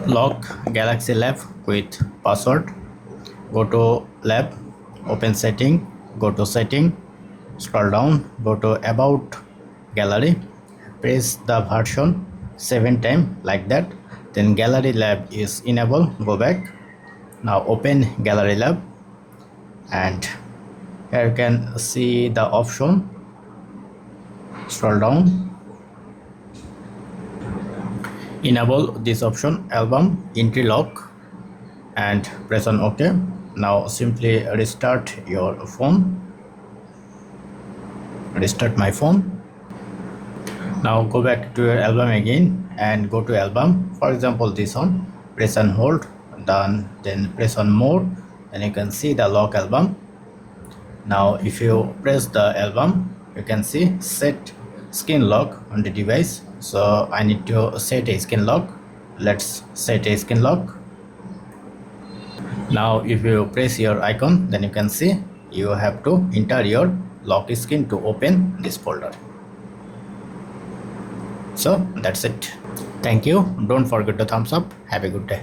Lock Galaxy Lab with password. Go to Lab, open setting, go to setting, scroll down, go to about gallery, press the version 7 times like that. Then gallery lab is enabled. Go back. Now open gallery lab, and here you can see the option. Scroll down, enable this option album entry lock, and press on OK. Now simply restart your phone. Restart my phone. Now go back to your album again and go to album. For example, this one. Press and hold. Then press on more. Then you can see the lock album. Now if you press the album, you can see set skin lock on the device. So I need to set a skin lock. Let's set a skin lock. Now if you press your icon, then you can see you have to enter your lock skin to open this folder. So that's it. Thank you. Don't forget to thumbs up. Have a good day.